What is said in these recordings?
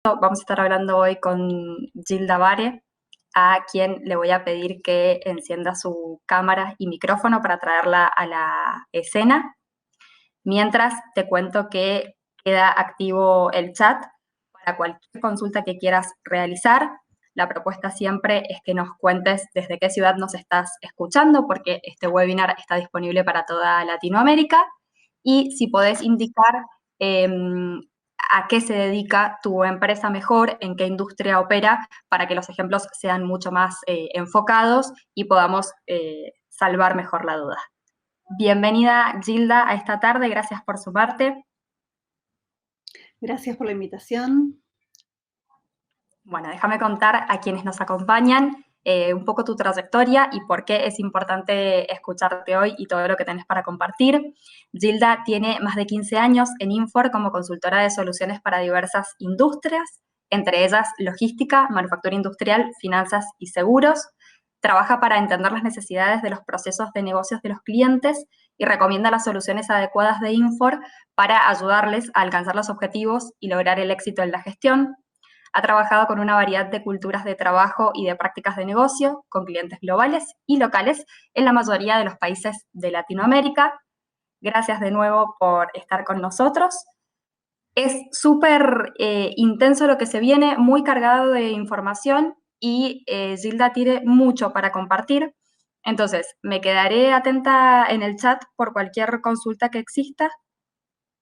Vamos a estar hablando hoy con Gilda Bare, a quien le voy a pedir que encienda su cámara y micrófono para traerla a la escena. Mientras te cuento que queda activo el chat para cualquier consulta que quieras realizar. La propuesta siempre es que nos cuentes desde qué ciudad nos estás escuchando, porque este webinar está disponible para toda Latinoamérica. Y si podés indicar a qué se dedica tu empresa mejor, en qué industria opera, para que los ejemplos sean mucho más enfocados y podamos salvar mejor la duda. Bienvenida, Gilda, a esta tarde. Gracias por sumarte. Gracias por la invitación. Bueno, déjame contar a quienes nos acompañan un poco tu trayectoria y por qué es importante escucharte hoy y todo lo que tenés para compartir. Gilda tiene más de 15 años en Infor como consultora de soluciones para diversas industrias, entre ellas logística, manufactura industrial, finanzas y seguros. Trabaja para entender las necesidades de los procesos de negocios de los clientes y recomienda las soluciones adecuadas de Infor para ayudarles a alcanzar los objetivos y lograr el éxito en la gestión. Ha trabajado con una variedad de culturas de trabajo y de prácticas de negocio, con clientes globales y locales en la mayoría de los países de Latinoamérica. Gracias de nuevo por estar con nosotros. Es súper intenso lo que se viene, muy cargado de información y Gilda tiene mucho para compartir. Entonces, me quedaré atenta en el chat por cualquier consulta que exista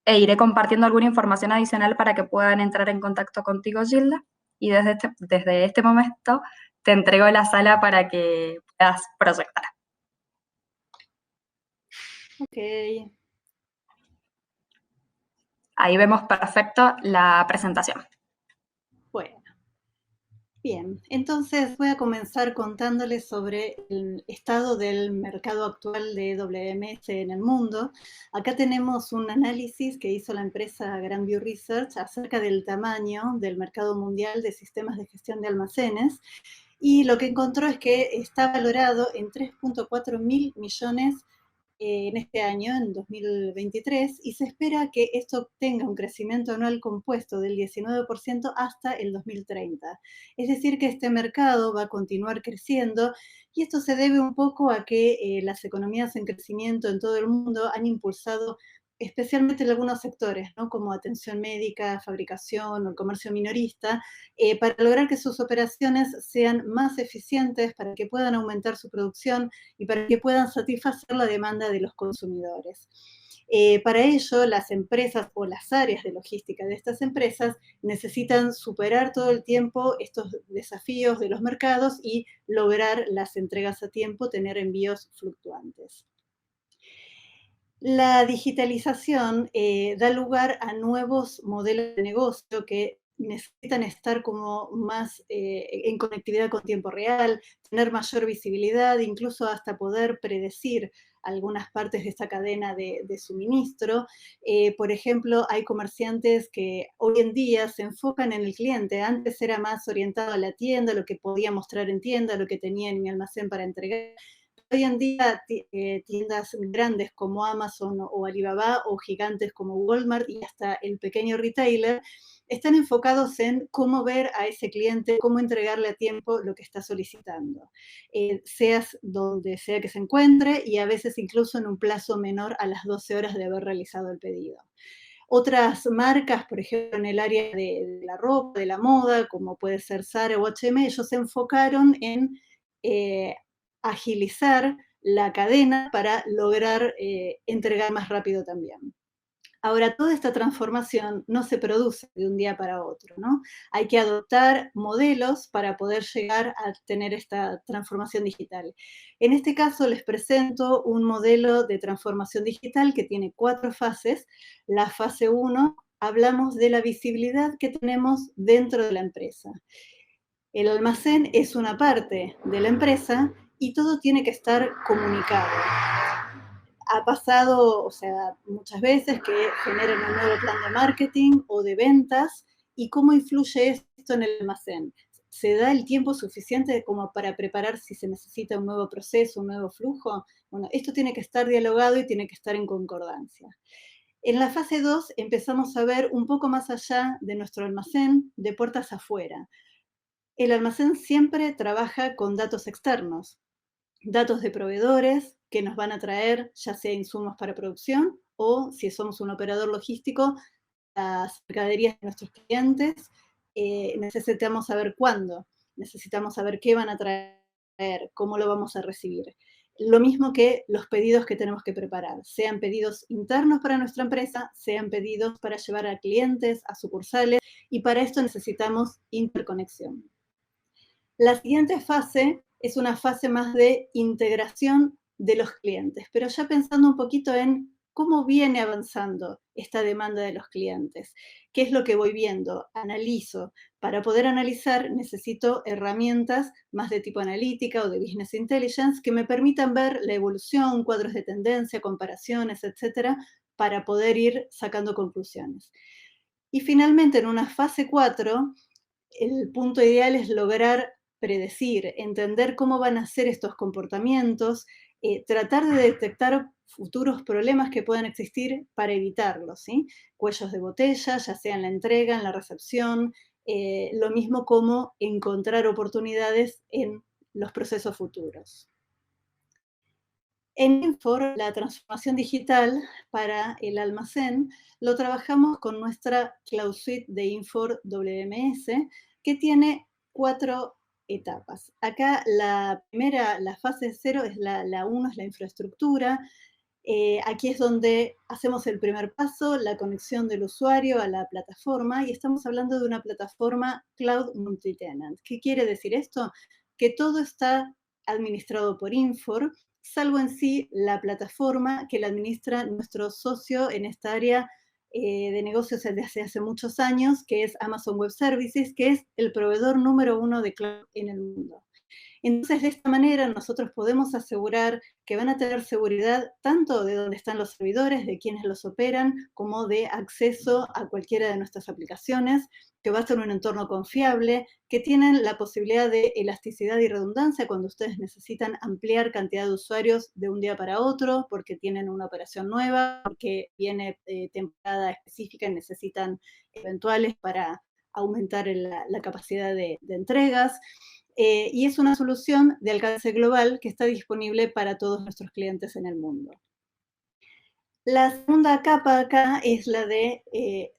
e iré compartiendo alguna información adicional para que puedan entrar en contacto contigo, Gilda. Y desde este momento te entrego la sala para que puedas proyectar. Ok. Ahí vemos perfecto la presentación. Bueno. Bien, entonces voy a comenzar contándoles sobre el estado del mercado actual de WMS en el mundo. Acá tenemos un análisis que hizo la empresa Grandview Research acerca del tamaño del mercado mundial de sistemas de gestión de almacenes, y lo que encontró es que está valorado en 3.4 mil millones en este año, en 2023, y se espera que esto tenga un crecimiento anual compuesto del 19% hasta el 2030. Es decir, que este mercado va a continuar creciendo, y esto se debe un poco a que las economías en crecimiento en todo el mundo han impulsado especialmente en algunos sectores, ¿no? Como atención médica, fabricación o el comercio minorista, para lograr que sus operaciones sean más eficientes, para que puedan aumentar su producción y para que puedan satisfacer la demanda de los consumidores. Para ello, las empresas o las áreas de logística de estas empresas necesitan superar todo el tiempo estos desafíos de los mercados y lograr las entregas a tiempo, tener envíos fluctuantes. La digitalización da lugar a nuevos modelos de negocio que necesitan estar como más en conectividad con tiempo real, tener mayor visibilidad, incluso hasta poder predecir algunas partes de esta cadena de suministro. Por ejemplo, hay comerciantes que hoy en día se enfocan en el cliente. Antes era más orientado a la tienda, lo que podía mostrar en tienda, lo que tenía en mi almacén para entregar. Hoy en día tiendas grandes como Amazon o Alibaba, o gigantes como Walmart y hasta el pequeño retailer, están enfocados en cómo ver a ese cliente, cómo entregarle a tiempo lo que está solicitando, seas donde sea que se encuentre, y a veces incluso en un plazo menor a las 12 horas de haber realizado el pedido. Otras marcas, por ejemplo, en el área de la ropa, de la moda, como puede ser Zara o H&M, ellos se enfocaron en agilizar la cadena para lograr entregar más rápido también. Ahora, toda esta transformación no se produce de un día para otro, ¿no? Hay que adoptar modelos para poder llegar a tener esta transformación digital. En este caso, les presento un modelo de transformación digital que tiene 4 fases. La fase 1, hablamos de la visibilidad que tenemos dentro de la empresa. El almacén es una parte de la empresa y todo tiene que estar comunicado. Ha pasado, o sea, muchas veces que generan un nuevo plan de marketing o de ventas, y cómo influye esto en el almacén. ¿Se da el tiempo suficiente como para preparar si se necesita un nuevo proceso, un nuevo flujo? Bueno, esto tiene que estar dialogado y tiene que estar en concordancia. En la fase 2 empezamos a ver un poco más allá de nuestro almacén, de puertas afuera. El almacén siempre trabaja con datos externos, datos de proveedores que nos van a traer ya sea insumos para producción o, si somos un operador logístico, las mercaderías de nuestros clientes. Necesitamos saber cuándo, necesitamos saber qué van a traer, cómo lo vamos a recibir. Lo mismo que los pedidos que tenemos que preparar, sean pedidos internos para nuestra empresa, sean pedidos para llevar a clientes, a sucursales, y para esto necesitamos interconexión. La siguiente fase es una fase más de integración de los clientes, pero ya pensando un poquito en cómo viene avanzando esta demanda de los clientes, qué es lo que voy viendo, analizo. Para poder analizar necesito herramientas más de tipo analítica o de business intelligence que me permitan ver la evolución, cuadros de tendencia, comparaciones, etcétera, para poder ir sacando conclusiones. Y finalmente, en una fase 4, el punto ideal es lograr predecir, entender cómo van a ser estos comportamientos, tratar de detectar futuros problemas que puedan existir para evitarlos, ¿sí? Cuellos de botella, ya sea en la entrega, en la recepción, lo mismo como encontrar oportunidades en los procesos futuros. En Infor, la transformación digital para el almacén, lo trabajamos con nuestra Cloud Suite de Infor WMS, que tiene 4 etapas. Acá la primera, la fase 0, es la 1, es la infraestructura. Aquí es donde hacemos el primer paso, la conexión del usuario a la plataforma, y estamos hablando de una plataforma Cloud Multitenant. ¿Qué quiere decir esto? Que todo está administrado por Infor, salvo en sí la plataforma que la administra nuestro socio en esta área de negocios desde hace muchos años, que es Amazon Web Services, que es el proveedor número 1 de cloud en el mundo. Entonces, de esta manera nosotros podemos asegurar que van a tener seguridad tanto de dónde están los servidores, de quienes los operan, como de acceso a cualquiera de nuestras aplicaciones, que va a ser un entorno confiable, que tienen la posibilidad de elasticidad y redundancia cuando ustedes necesitan ampliar cantidad de usuarios de un día para otro, porque tienen una operación nueva, porque viene temporada específica y necesitan eventuales para aumentar la capacidad de entregas. Y es una solución de alcance global que está disponible para todos nuestros clientes en el mundo. La segunda capa acá es la de,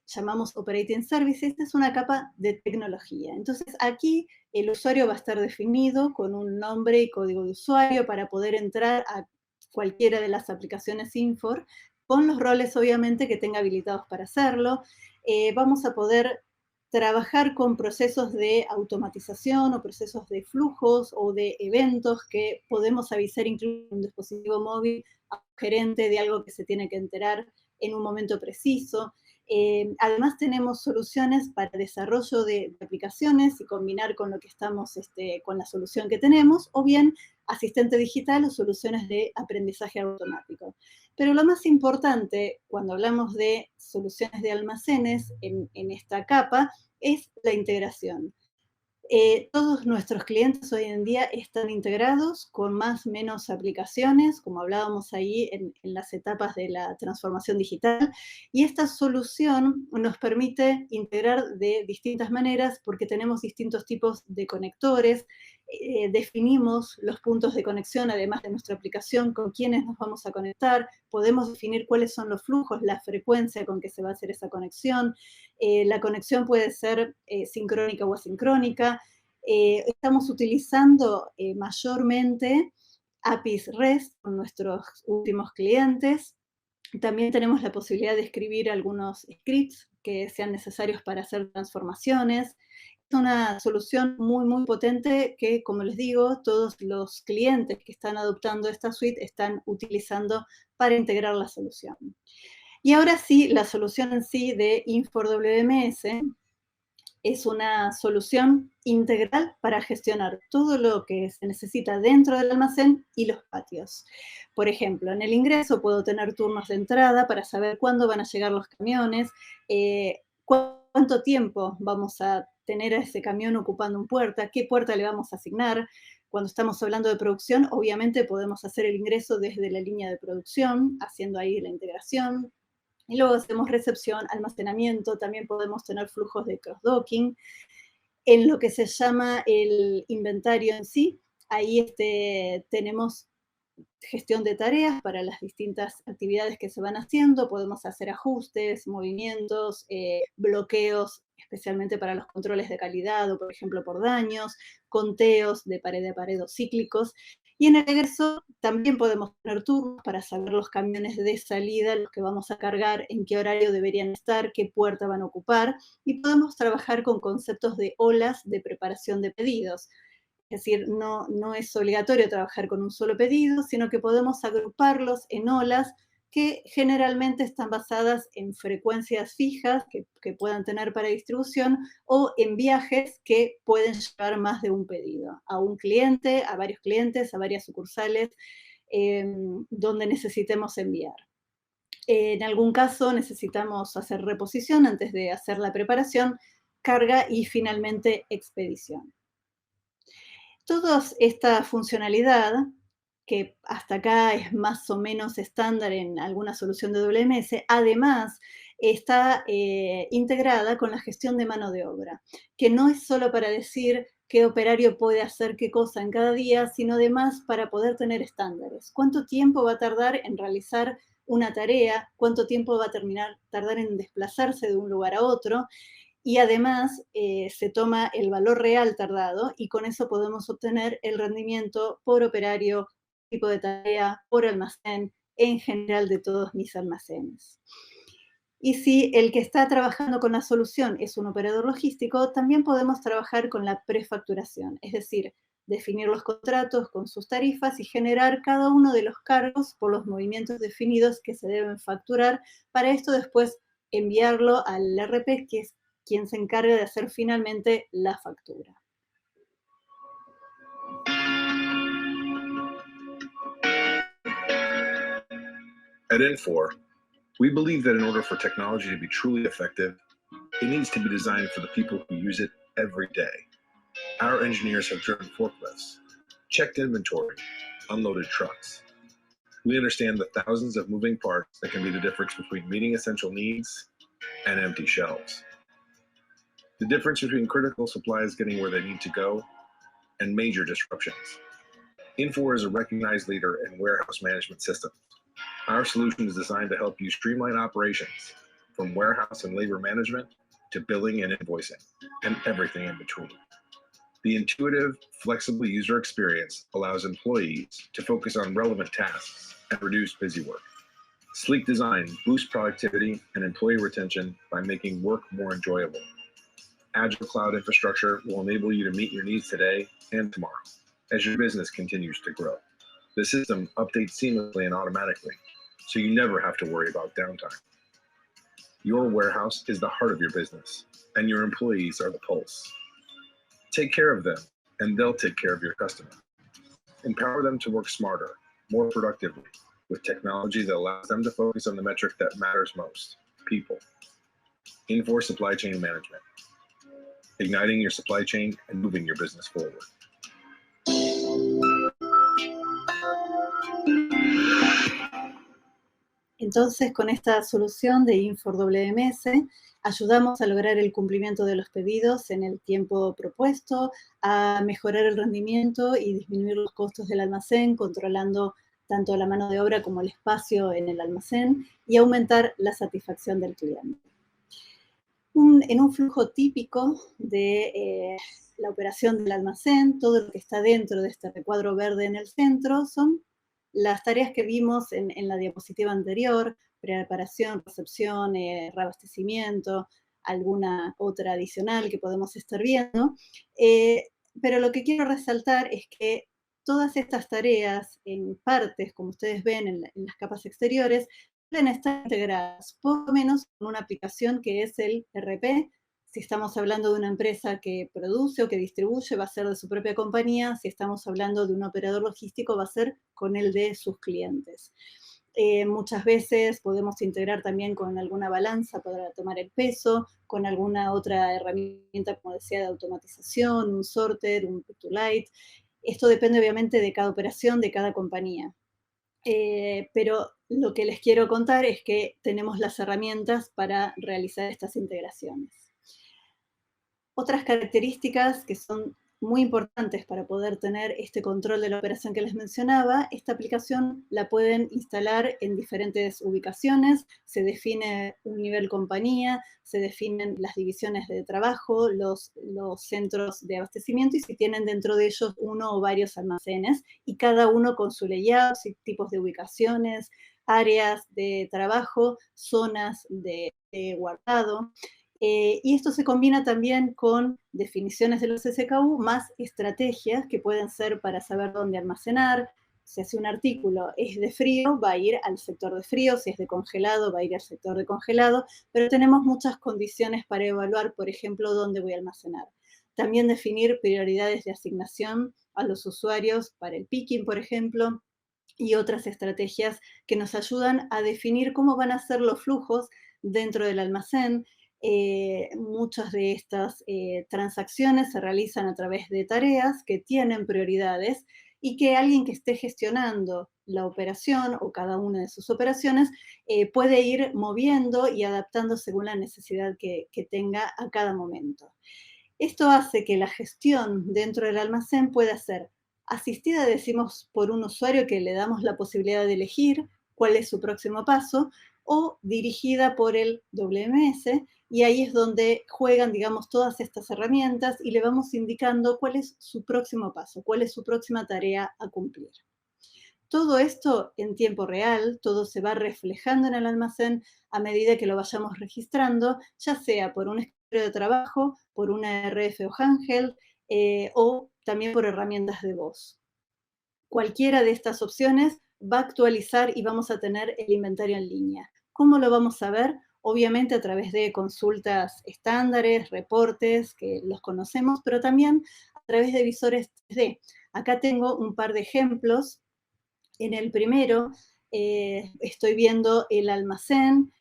llamamos Operating Services, esta es una capa de tecnología. Entonces aquí el usuario va a estar definido con un nombre y código de usuario para poder entrar a cualquiera de las aplicaciones Infor, con los roles obviamente que tenga habilitados para hacerlo. Vamos a poder trabajar con procesos de automatización o procesos de flujos o de eventos que podemos avisar incluso en un dispositivo móvil a un gerente de algo que se tiene que enterar en un momento preciso. Además tenemos soluciones para desarrollo de aplicaciones y combinar con lo que estamos, con la solución que tenemos, o bien asistente digital o soluciones de aprendizaje automático. Pero lo más importante cuando hablamos de soluciones de almacenes en esta capa es la integración. Todos nuestros clientes hoy en día están integrados con más o menos aplicaciones, como hablábamos ahí en las etapas de la transformación digital, y esta solución nos permite integrar de distintas maneras porque tenemos distintos tipos de conectores, definimos los puntos de conexión, además de nuestra aplicación, con quiénes nos vamos a conectar, podemos definir cuáles son los flujos, la frecuencia con que se va a hacer esa conexión. La conexión puede ser sincrónica o asincrónica. Estamos utilizando mayormente APIs REST con nuestros últimos clientes. También tenemos la posibilidad de escribir algunos scripts que sean necesarios para hacer transformaciones. Es una solución muy, muy potente que, como les digo, todos los clientes que están adoptando esta suite están utilizando para integrar la solución. Y ahora sí, la solución en sí de Infor WMS es una solución integral para gestionar todo lo que se necesita dentro del almacén y los patios. Por ejemplo, en el ingreso puedo tener turnos de entrada para saber cuándo van a llegar los camiones, cuánto tiempo vamos a tener a ese camión ocupando una puerta, qué puerta le vamos a asignar. Cuando estamos hablando de producción, obviamente podemos hacer el ingreso desde la línea de producción, haciendo ahí la integración. Y luego hacemos recepción, almacenamiento, también podemos tener flujos de cross-docking. En lo que se llama el inventario en sí, ahí tenemos gestión de tareas para las distintas actividades que se van haciendo, podemos hacer ajustes, movimientos, bloqueos, especialmente para los controles de calidad o, por ejemplo, por daños, conteos de pared a pared o cíclicos. Y en el egreso también podemos tener turnos para saber los camiones de salida, los que vamos a cargar, en qué horario deberían estar, qué puerta van a ocupar, y podemos trabajar con conceptos de olas de preparación de pedidos. Es decir, no es obligatorio trabajar con un solo pedido, sino que podemos agruparlos en olas que generalmente están basadas en frecuencias fijas que puedan tener para distribución o en viajes que pueden llevar más de un pedido a un cliente, a varios clientes, a varias sucursales donde necesitemos enviar. En algún caso necesitamos hacer reposición antes de hacer la preparación, carga y finalmente expedición. Toda esta funcionalidad, que hasta acá es más o menos estándar en alguna solución de WMS, además está integrada con la gestión de mano de obra, que no es solo para decir qué operario puede hacer qué cosa en cada día, sino además para poder tener estándares. ¿Cuánto tiempo va a tardar en realizar una tarea? ¿Cuánto tiempo va a tardar en desplazarse de un lugar a otro? Y además se toma el valor real tardado y con eso podemos obtener el rendimiento por operario, tipo de tarea, por almacén, en general de todos mis almacenes. Y si el que está trabajando con la solución es un operador logístico, también podemos trabajar con la prefacturación, es decir, definir los contratos con sus tarifas y generar cada uno de los cargos por los movimientos definidos que se deben facturar, para esto después enviarlo al RP, que es quien se encarga de hacer finalmente la factura. At Infor, we believe that in order for technology to be truly effective, it needs to be designed for the people who use it every day. Our engineers have driven forklifts, checked inventory, unloaded trucks. We understand the thousands of moving parts that can be the difference between meeting essential needs and empty shelves. The difference between critical supplies getting where they need to go and major disruptions. Infor is a recognized leader in warehouse management systems. Our solution is designed to help you streamline operations from warehouse and labor management to billing and invoicing and everything in between. The intuitive, flexible user experience allows employees to focus on relevant tasks and reduce busy work. Sleek design boosts productivity and employee retention by making work more enjoyable. Agile cloud infrastructure will enable you to meet your needs today and tomorrow as your business continues to grow. The system updates seamlessly and automatically, so you never have to worry about downtime. Your warehouse is the heart of your business, and your employees are the pulse. Take care of them, and they'll take care of your customer. Empower them to work smarter, more productively, with technology that allows them to focus on the metric that matters most, people. Infor Supply Chain Management, igniting your supply chain and moving your business forward. Entonces, con esta solución de Infor WMS, ayudamos a lograr el cumplimiento de los pedidos en el tiempo propuesto, a mejorar el rendimiento y disminuir los costos del almacén, controlando tanto la mano de obra como el espacio en el almacén, y aumentar la satisfacción del cliente. En un flujo típico de la operación del almacén, todo lo que está dentro de este recuadro verde en el centro son las tareas que vimos en la diapositiva anterior: preparación, recepción, reabastecimiento, alguna otra adicional que podemos estar viendo. Pero lo que quiero resaltar es que todas estas tareas en partes, como ustedes ven en las capas exteriores, pueden estar integradas, por lo menos con una aplicación que es el RP. Si estamos hablando de una empresa que produce o que distribuye, va a ser de su propia compañía. Si estamos hablando de un operador logístico, va a ser con el de sus clientes. Muchas veces podemos integrar también con alguna balanza para tomar el peso, con alguna otra herramienta, como decía, de automatización, un sorter, un pick-to-light. Esto depende obviamente de cada operación, de cada compañía. Pero lo que les quiero contar es que tenemos las herramientas para realizar estas integraciones. Otras características que son muy importantes para poder tener este control de la operación que les mencionaba, esta aplicación la pueden instalar en diferentes ubicaciones, se define un nivel compañía, se definen las divisiones de trabajo, los centros de abastecimiento y si tienen dentro de ellos uno o varios almacenes, y cada uno con su layout, tipos de ubicaciones, áreas de trabajo, zonas de guardado. Y esto se combina también con definiciones de los SKU más estrategias que pueden ser para saber dónde almacenar. Si hace un artículo es de frío, va a ir al sector de frío, si es de congelado, va a ir al sector de congelado, pero tenemos muchas condiciones para evaluar, por ejemplo, dónde voy a almacenar. También definir prioridades de asignación a los usuarios para el picking, por ejemplo, y otras estrategias que nos ayudan a definir cómo van a ser los flujos dentro del almacén. Muchas de estas transacciones se realizan a través de tareas que tienen prioridades y que alguien que esté gestionando la operación o cada una de sus operaciones puede ir moviendo y adaptando según la necesidad que tenga a cada momento. Esto hace que la gestión dentro del almacén pueda ser asistida, decimos, por un usuario que le damos la posibilidad de elegir cuál es su próximo paso, o dirigida por el WMS, y ahí es donde juegan, digamos, todas estas herramientas y le vamos indicando cuál es su próximo paso, cuál es su próxima tarea a cumplir. Todo esto en tiempo real, todo se va reflejando en el almacén a medida que lo vayamos registrando, ya sea por un escritorio de trabajo, por una RF o handheld, o también por herramientas de voz. Cualquiera de estas opciones va a actualizar y vamos a tener el inventario en línea. ¿Cómo lo vamos a ver? Obviamente a través de consultas estándares, reportes, que los conocemos, pero también a través de visores 3D. Acá tengo un par de ejemplos. En el primero estoy viendo el almacén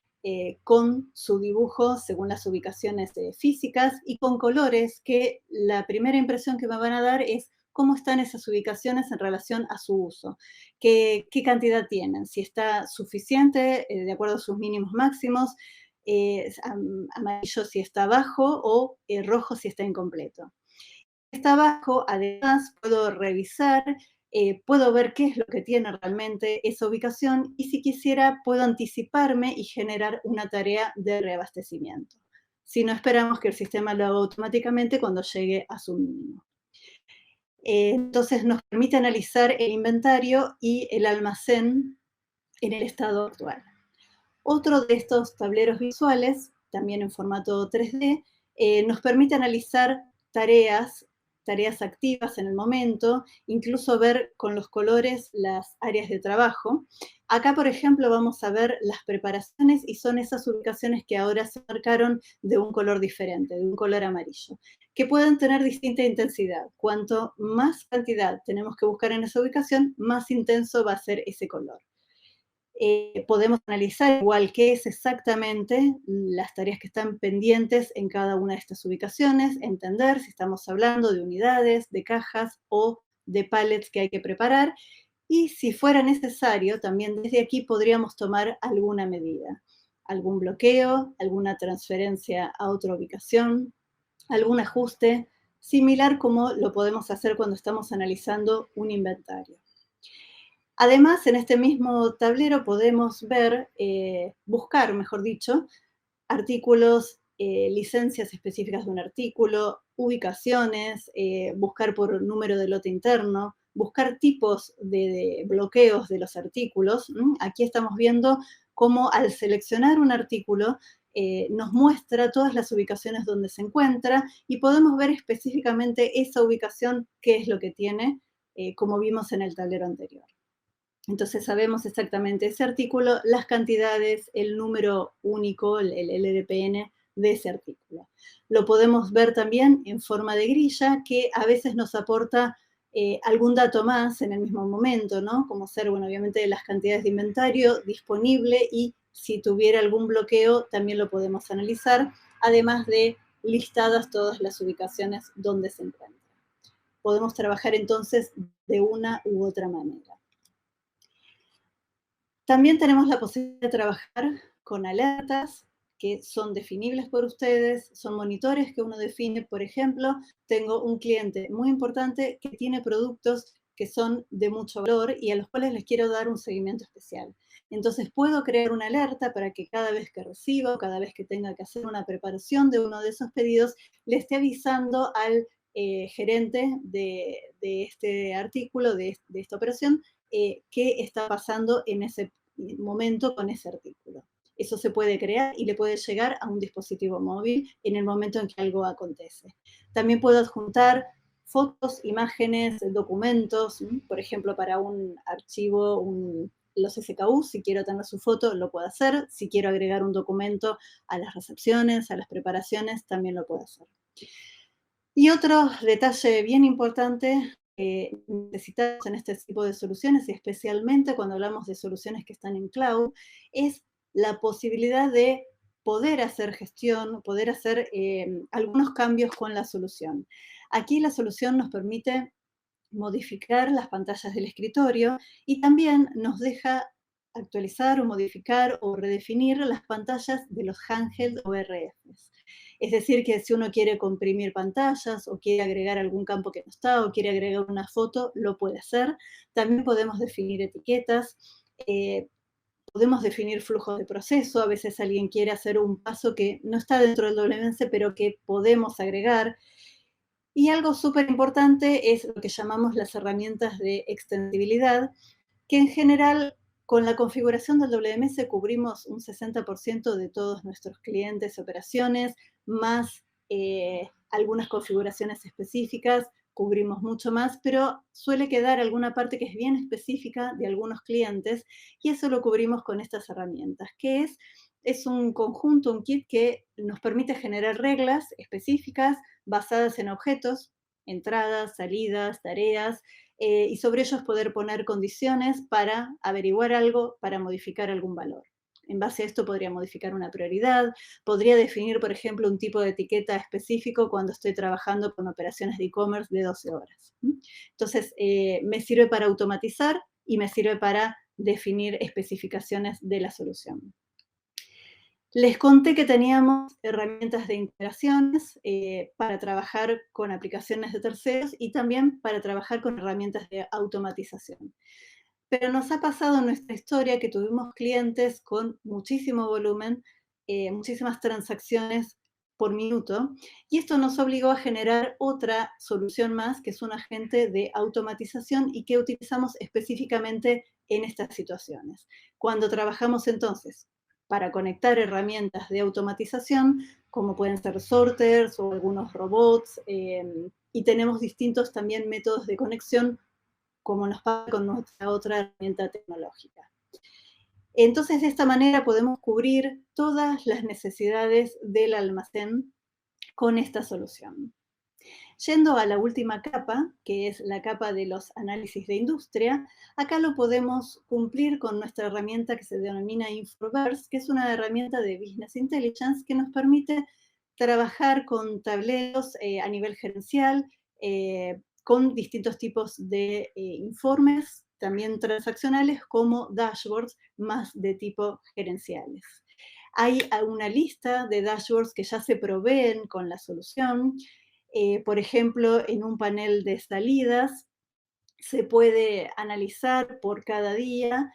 con su dibujo según las ubicaciones físicas y con colores que la primera impresión que me van a dar es cómo están esas ubicaciones en relación a su uso, qué cantidad tienen, si está suficiente de acuerdo a sus mínimos máximos, amarillo si está bajo o rojo si está incompleto. Si está bajo, además puedo revisar, puedo ver qué es lo que tiene realmente esa ubicación y si quisiera puedo anticiparme y generar una tarea de reabastecimiento. Si no esperamos que el sistema lo haga automáticamente cuando llegue a su mínimo. Entonces nos permite analizar el inventario y el almacén en el estado actual. Otro de estos tableros visuales, también en formato 3D, nos permite analizar tareas activas en el momento, incluso ver con los colores las áreas de trabajo. Acá, por ejemplo, vamos a ver las preparaciones y son esas ubicaciones que ahora se marcaron de un color diferente, de un color amarillo, que pueden tener distinta intensidad. Cuanto más cantidad tenemos que buscar en esa ubicación, más intenso va a ser ese color. Podemos analizar igual qué es exactamente las tareas que están pendientes en cada una de estas ubicaciones, entender si estamos hablando de unidades, de cajas o de pallets que hay que preparar, y si fuera necesario, también desde aquí podríamos tomar alguna medida, algún bloqueo, alguna transferencia a otra ubicación, algún ajuste, similar como lo podemos hacer cuando estamos analizando un inventario. Además, en este mismo tablero podemos ver, buscar, mejor dicho, artículos, licencias específicas de un artículo, ubicaciones, buscar por número de lote interno, buscar tipos de bloqueos de los artículos. Aquí estamos viendo cómo al seleccionar un artículo nos muestra todas las ubicaciones donde se encuentra y podemos ver específicamente esa ubicación, qué es lo que tiene, como vimos en el tablero anterior. Entonces sabemos exactamente ese artículo, las cantidades, el número único, el LDPN de ese artículo. Lo podemos ver también en forma de grilla, que a veces nos aporta algún dato más en el mismo momento, ¿no? Como ser, bueno, obviamente las cantidades de inventario disponible y si tuviera algún bloqueo también lo podemos analizar, además de listadas todas las ubicaciones donde se encuentra. Podemos trabajar entonces de una u otra manera. También tenemos la posibilidad de trabajar con alertas que son definibles por ustedes, son monitores que uno define. Por ejemplo, tengo un cliente muy importante que tiene productos que son de mucho valor y a los cuales les quiero dar un seguimiento especial. Entonces puedo crear una alerta para que cada vez que reciba o cada vez que tenga que hacer una preparación de uno de esos pedidos, le esté avisando al gerente de este artículo, de esta operación, qué está pasando en ese momento con ese artículo. Eso se puede crear y le puede llegar a un dispositivo móvil en el momento en que algo acontece. También puedo adjuntar fotos, imágenes, documentos, por ejemplo, para un archivo, los SKU, si quiero tener su foto, lo puedo hacer. Si quiero agregar un documento a las recepciones, a las preparaciones, también lo puedo hacer. Y otro detalle bien importante que necesitamos en este tipo de soluciones, y especialmente cuando hablamos de soluciones que están en cloud, es la posibilidad de poder hacer gestión, poder hacer algunos cambios con la solución. Aquí la solución nos permite modificar las pantallas del escritorio y también nos deja actualizar o modificar o redefinir las pantallas de los handheld o RFs. Es decir, que si uno quiere comprimir pantallas o quiere agregar algún campo que no está o quiere agregar una foto, lo puede hacer. También podemos definir etiquetas, podemos definir flujos de proceso. A veces alguien quiere hacer un paso que no está dentro del WMS, pero que podemos agregar. Y algo súper importante es lo que llamamos las herramientas de extensibilidad, que en general con la configuración del WMS cubrimos un 60% de todos nuestros clientes y operaciones, más algunas configuraciones específicas, cubrimos mucho más, pero suele quedar alguna parte que es bien específica de algunos clientes y eso lo cubrimos con estas herramientas, que es un conjunto, un kit que nos permite generar reglas específicas basadas en objetos, entradas, salidas, tareas, y sobre ellos poder poner condiciones para averiguar algo, para modificar algún valor. En base a esto podría modificar una prioridad, podría definir, por ejemplo, un tipo de etiqueta específico cuando estoy trabajando con operaciones de e-commerce de 12 horas. Entonces, me sirve para automatizar y me sirve para definir especificaciones de la solución. Les conté que teníamos herramientas de integraciones para trabajar con aplicaciones de terceros y también para trabajar con herramientas de automatización. Pero nos ha pasado en nuestra historia que tuvimos clientes con muchísimo volumen, muchísimas transacciones por minuto, y esto nos obligó a generar otra solución más, que es un agente de automatización y que utilizamos específicamente en estas situaciones. Cuando trabajamos entonces para conectar herramientas de automatización, como pueden ser sorters o algunos robots, y tenemos distintos también métodos de conexión, como nos pasa con nuestra otra herramienta tecnológica. Entonces, de esta manera podemos cubrir todas las necesidades del almacén con esta solución. Yendo a la última capa, que es la capa de los análisis de industria, acá lo podemos cumplir con nuestra herramienta que se denomina Infoverse, que es una herramienta de Business Intelligence que nos permite trabajar con tableros a nivel gerencial, con distintos tipos de informes, también transaccionales, como dashboards más de tipo gerenciales. Hay una lista de dashboards que ya se proveen con la solución. Por ejemplo, en un panel de salidas se puede analizar por cada día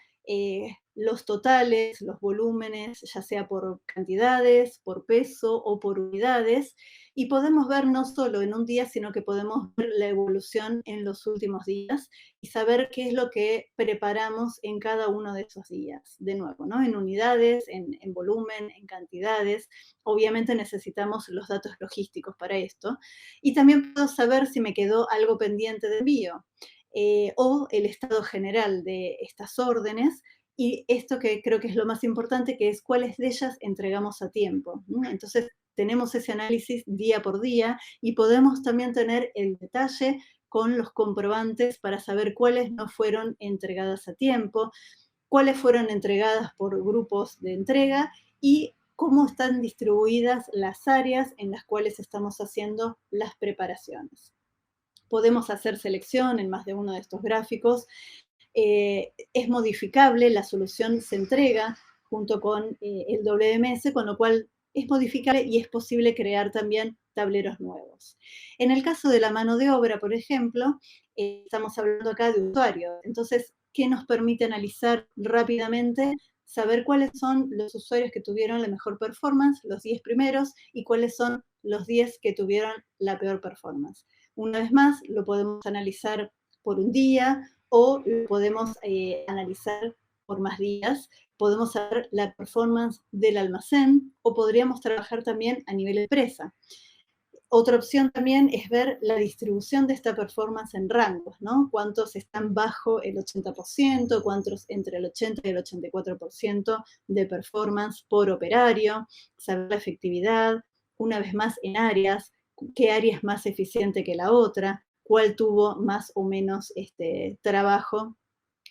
los totales, los volúmenes, ya sea por cantidades, por peso o por unidades, y podemos ver no solo en un día, sino que podemos ver la evolución en los últimos días y saber qué es lo que preparamos en cada uno de esos días. De nuevo, ¿no? En unidades, en volumen, en cantidades. Obviamente necesitamos los datos logísticos para esto. Y también puedo saber si me quedó algo pendiente de envío. O el estado general de estas órdenes, y esto que creo que es lo más importante, que es cuáles de ellas entregamos a tiempo. Entonces, tenemos ese análisis día por día y podemos también tener el detalle con los comprobantes para saber cuáles no fueron entregadas a tiempo, cuáles fueron entregadas por grupos de entrega y cómo están distribuidas las áreas en las cuales estamos haciendo las preparaciones. Podemos hacer selección en más de uno de estos gráficos es modificable, la solución se entrega junto con el WMS, con lo cual es modificable y es posible crear también tableros nuevos. En el caso de la mano de obra, por ejemplo, estamos hablando acá de usuarios. Entonces, ¿qué nos permite analizar rápidamente? Saber cuáles son los usuarios que tuvieron la mejor performance, los 10 primeros, y cuáles son los 10 que tuvieron la peor performance. Una vez más, lo podemos analizar por un día o lo podemos analizar por más días. Podemos saber la performance del almacén o podríamos trabajar también a nivel empresa. Otra opción también es ver la distribución de esta performance en rangos, ¿no? Cuántos están bajo el 80%, cuántos entre el 80 y el 84% de performance por operario, saber la efectividad, una vez más en áreas, qué área es más eficiente que la otra, cuál tuvo más o menos trabajo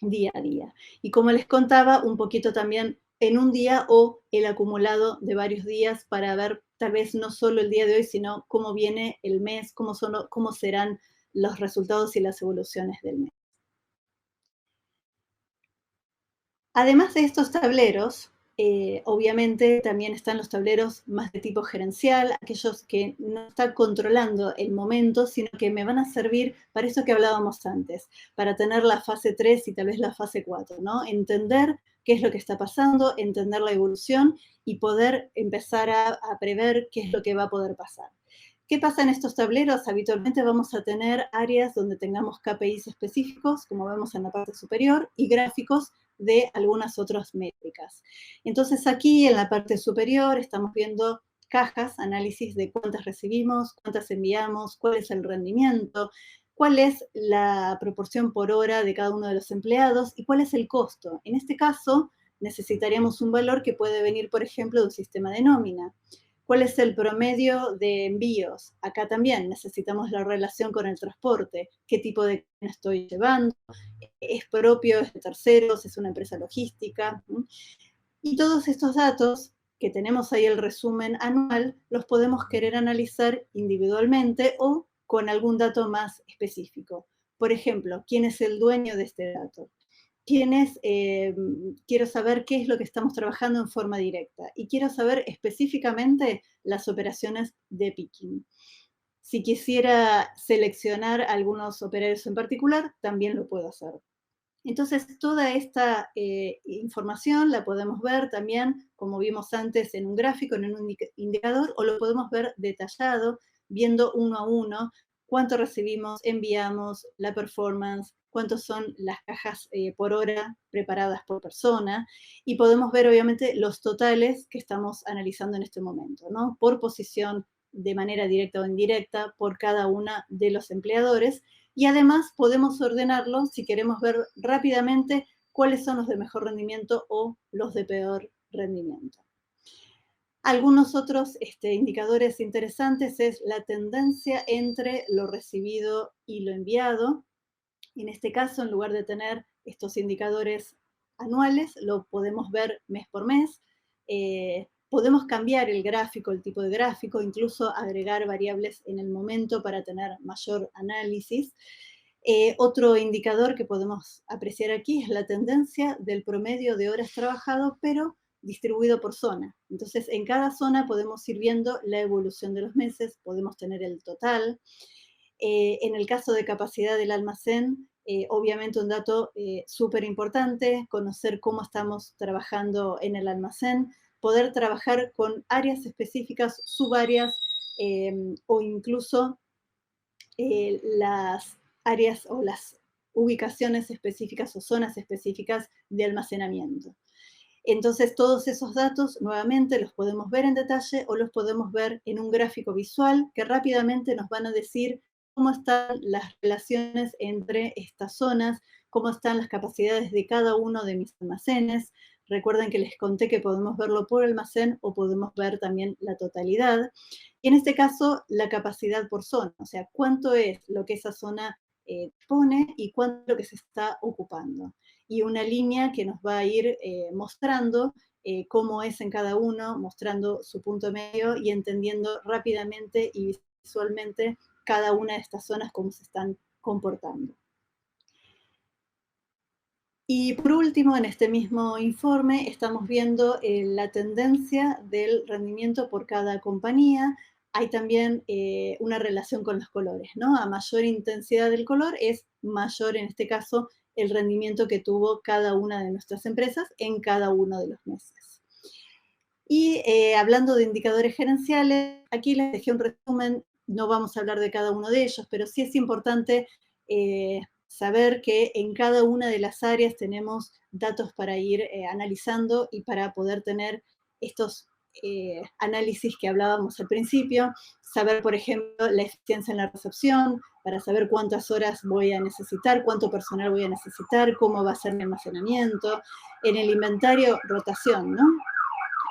día a día. Y como les contaba, un poquito también en un día o el acumulado de varios días para ver tal vez no solo el día de hoy, sino cómo viene el mes, cómo serán los resultados y las evoluciones del mes. Además de estos tableros, obviamente también están los tableros más de tipo gerencial, aquellos que no están controlando el momento, sino que me van a servir para eso que hablábamos antes, para tener la fase 3 y tal vez la fase 4, ¿no? Entender qué es lo que está pasando, entender la evolución y poder empezar a prever qué es lo que va a poder pasar. ¿Qué pasa en estos tableros? Habitualmente vamos a tener áreas donde tengamos KPIs específicos, como vemos en la parte superior, y gráficos de algunas otras métricas. Entonces aquí en la parte superior estamos viendo cajas, análisis de cuántas recibimos, cuántas enviamos, cuál es el rendimiento, cuál es la proporción por hora de cada uno de los empleados y cuál es el costo. En este caso necesitaríamos un valor que puede venir, por ejemplo, de un sistema de nómina. ¿Cuál es el promedio de envíos? Acá también necesitamos la relación con el transporte. ¿Qué tipo de carga estoy llevando? ¿Es propio? ¿Es de terceros? ¿Es una empresa logística? Y todos estos datos que tenemos ahí el resumen anual, los podemos querer analizar individualmente o con algún dato más específico. Por ejemplo, ¿quién es el dueño de este dato? Quiero saber qué es lo que estamos trabajando en forma directa y quiero saber específicamente las operaciones de picking. Si quisiera seleccionar algunos operarios en particular, también lo puedo hacer. Entonces, toda esta información la podemos ver también, como vimos antes, en un gráfico, en un indicador, o lo podemos ver detallado, viendo uno a uno cuánto recibimos, enviamos, la performance, cuántos son las cajas por hora preparadas por persona, y podemos ver obviamente los totales que estamos analizando en este momento, ¿no? Por posición, de manera directa o indirecta, por cada una de los empleadores, y además podemos ordenarlo si queremos ver rápidamente cuáles son los de mejor rendimiento o los de peor rendimiento. Algunos otros indicadores interesantes es la tendencia entre lo recibido y lo enviado. En este caso, en lugar de tener estos indicadores anuales, lo podemos ver mes por mes. Podemos cambiar el gráfico, el tipo de gráfico, incluso agregar variables en el momento para tener mayor análisis. Otro indicador que podemos apreciar aquí es la tendencia del promedio de horas trabajado, pero distribuido por zona. Entonces, en cada zona podemos ir viendo la evolución de los meses, podemos tener el total. En el caso de capacidad del almacén, obviamente un dato súper importante, conocer cómo estamos trabajando en el almacén, poder trabajar con áreas específicas, subáreas o incluso las áreas o las ubicaciones específicas o zonas específicas de almacenamiento. Entonces, todos esos datos, nuevamente, los podemos ver en detalle o los podemos ver en un gráfico visual que rápidamente nos van a decir cómo están las relaciones entre estas zonas, cómo están las capacidades de cada uno de mis almacenes. Recuerden que les conté que podemos verlo por almacén o podemos ver también la totalidad. Y en este caso, la capacidad por zona, o sea, cuánto es lo que esa zona pone y cuánto es lo que se está ocupando. Y una línea que nos va a ir mostrando cómo es en cada uno, mostrando su punto medio y entendiendo rápidamente y visualmente cada una de estas zonas cómo se están comportando. Y por último, en este mismo informe estamos viendo la tendencia del rendimiento por cada compañía. Hay también una relación con los colores, ¿no? A mayor intensidad del color es mayor, en este caso, el rendimiento que tuvo cada una de nuestras empresas en cada uno de los meses. Y hablando de indicadores gerenciales, aquí les dejé un resumen, no vamos a hablar de cada uno de ellos, pero sí es importante saber que en cada una de las áreas tenemos datos para ir analizando y para poder tener estos análisis que hablábamos al principio, saber, por ejemplo, la eficiencia en la recepción, para saber cuántas horas voy a necesitar, cuánto personal voy a necesitar, cómo va a ser mi almacenamiento, en el inventario, rotación, ¿no?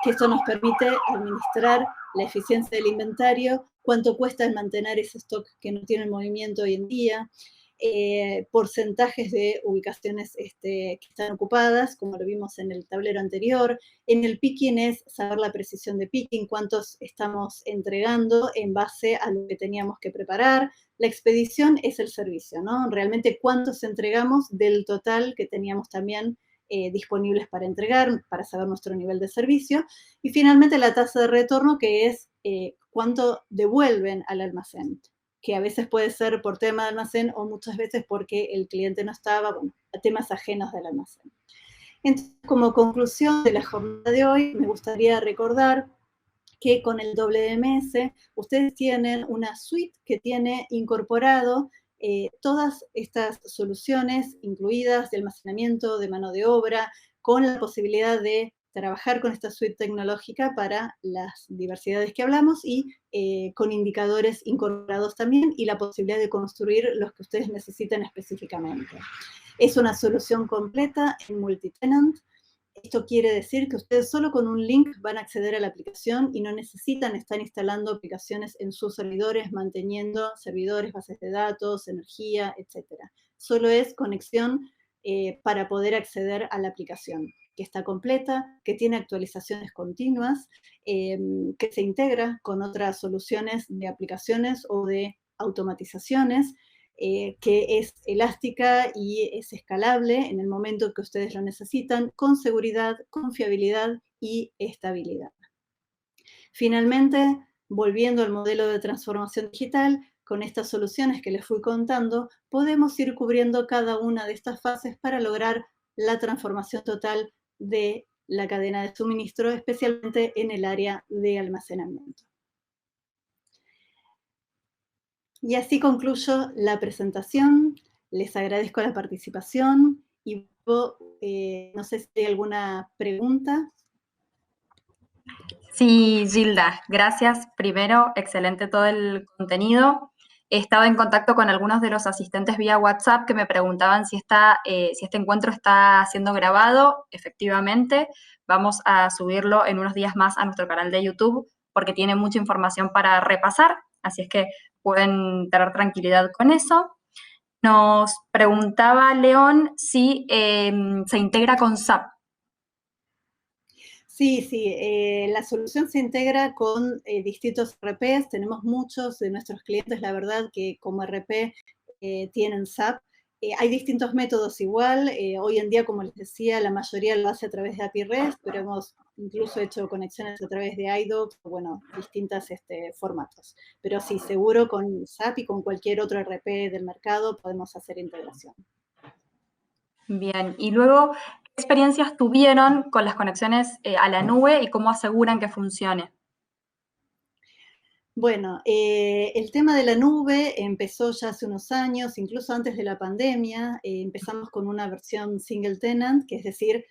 Que esto nos permite administrar la eficiencia del inventario, cuánto cuesta mantener ese stock que no tiene movimiento hoy en día, porcentajes de ubicaciones que están ocupadas, como lo vimos en el tablero anterior. En el picking es saber la precisión de picking, cuántos estamos entregando en base a lo que teníamos que preparar. La expedición es el servicio, ¿no? Realmente cuántos entregamos del total que teníamos también disponibles para entregar, para saber nuestro nivel de servicio. Y finalmente la tasa de retorno, que es cuánto devuelven al almacén, que a veces puede ser por tema de almacén o muchas veces porque el cliente no estaba, bueno, temas ajenos del almacén. Entonces, como conclusión de la jornada de hoy, me gustaría recordar que con el WMS ustedes tienen una suite que tiene incorporado todas estas soluciones incluidas de almacenamiento, de mano de obra, con la posibilidad de trabajar con esta suite tecnológica para las diversidades que hablamos y con indicadores incorporados también y la posibilidad de construir los que ustedes necesiten específicamente. Es una solución completa en multitenant. Esto quiere decir que ustedes solo con un link van a acceder a la aplicación y no necesitan estar instalando aplicaciones en sus servidores, manteniendo servidores, bases de datos, energía, etc. Solo es conexión para poder acceder a la aplicación, que está completa, que tiene actualizaciones continuas, que se integra con otras soluciones de aplicaciones o de automatizaciones, que es elástica y es escalable en el momento que ustedes lo necesitan, con seguridad, confiabilidad y estabilidad. Finalmente, volviendo al modelo de transformación digital, con estas soluciones que les fui contando, podemos ir cubriendo cada una de estas fases para lograr la transformación total de la cadena de suministro, especialmente en el área de almacenamiento. Y así concluyo la presentación. Les agradezco la participación y no sé si hay alguna pregunta. Sí, Gilda, gracias. Primero, excelente todo el contenido. He estado en contacto con algunos de los asistentes vía WhatsApp que me preguntaban si este encuentro está siendo grabado. Efectivamente, vamos a subirlo en unos días más a nuestro canal de YouTube porque tiene mucha información para repasar, así es que pueden tener tranquilidad con eso. Nos preguntaba León si se integra con SAP. Sí, la solución se integra con distintos RPs. Tenemos muchos de nuestros clientes, la verdad, que como RP tienen SAP. Hay distintos métodos igual. Hoy en día, como les decía, la mayoría lo hace a través de API REST, pero hemos incluso hecho conexiones a través de iDocs, bueno, distintos formatos. Pero sí, seguro con SAP y con cualquier otro RP del mercado podemos hacer integración. Bien, y luego, ¿qué experiencias tuvieron con las conexiones a la nube y cómo aseguran que funcione? Bueno, el tema de la nube empezó ya hace unos años, incluso antes de la pandemia. Empezamos con una versión single tenant, que es decir,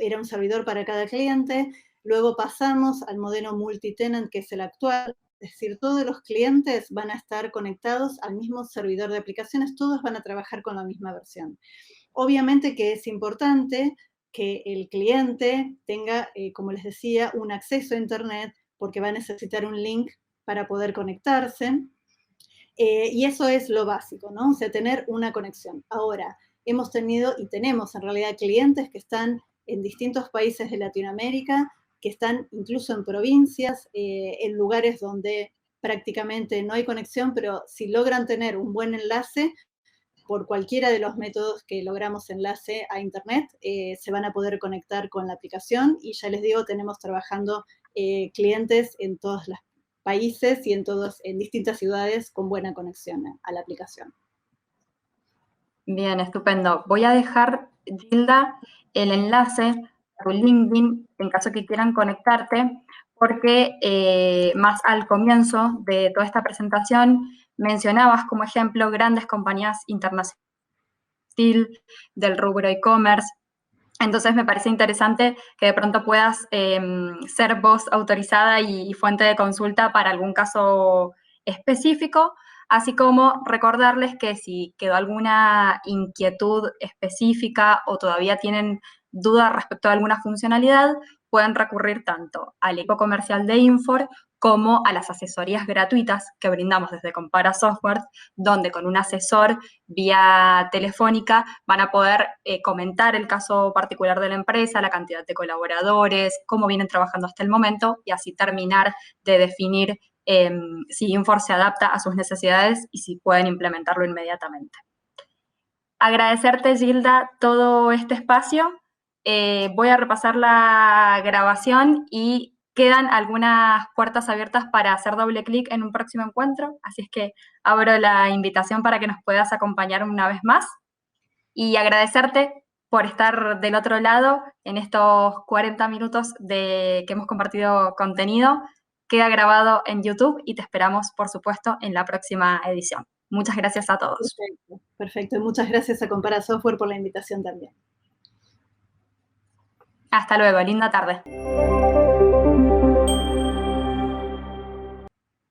era un servidor para cada cliente. Luego pasamos al modelo multitenant, que es el actual. Es decir, todos los clientes van a estar conectados al mismo servidor de aplicaciones, todos van a trabajar con la misma versión. Obviamente que es importante que el cliente tenga, como les decía, un acceso a Internet, porque va a necesitar un link para poder conectarse, y eso es lo básico, ¿no? O sea, tener una conexión. Ahora, hemos tenido y tenemos en realidad clientes que están en distintos países de Latinoamérica, que están incluso en provincias, en lugares donde prácticamente no hay conexión, pero si logran tener un buen enlace, por cualquiera de los métodos que logramos enlace a Internet, se van a poder conectar con la aplicación, y ya les digo, tenemos trabajando clientes en todos los países y en distintas ciudades con buena conexión a la aplicación. Bien, estupendo. Voy a dejar, Gilda, el enlace a tu LinkedIn en caso que quieran conectarte, porque más al comienzo de toda esta presentación mencionabas como ejemplo grandes compañías internacionales del rubro e-commerce. Entonces me parece interesante que de pronto puedas ser voz autorizada y fuente de consulta para algún caso específico, así como recordarles que si quedó alguna inquietud específica o todavía tienen dudas respecto a alguna funcionalidad, pueden recurrir tanto al equipo comercial de Infor como a las asesorías gratuitas que brindamos desde Compara Software, donde con un asesor vía telefónica van a poder comentar el caso particular de la empresa, la cantidad de colaboradores, cómo vienen trabajando hasta el momento, y así terminar de definir si Infor se adapta a sus necesidades y si pueden implementarlo inmediatamente. Agradecerte, Gilda, todo este espacio. Voy a repasar la grabación y quedan algunas puertas abiertas para hacer doble clic en un próximo encuentro, así es que abro la invitación para que nos puedas acompañar una vez más, y agradecerte por estar del otro lado en estos 40 minutos que hemos compartido contenido. Queda grabado en YouTube y te esperamos, por supuesto, en la próxima edición. Muchas gracias a todos. Perfecto, perfecto. Y muchas gracias a Compara Software por la invitación también. Hasta luego, linda tarde.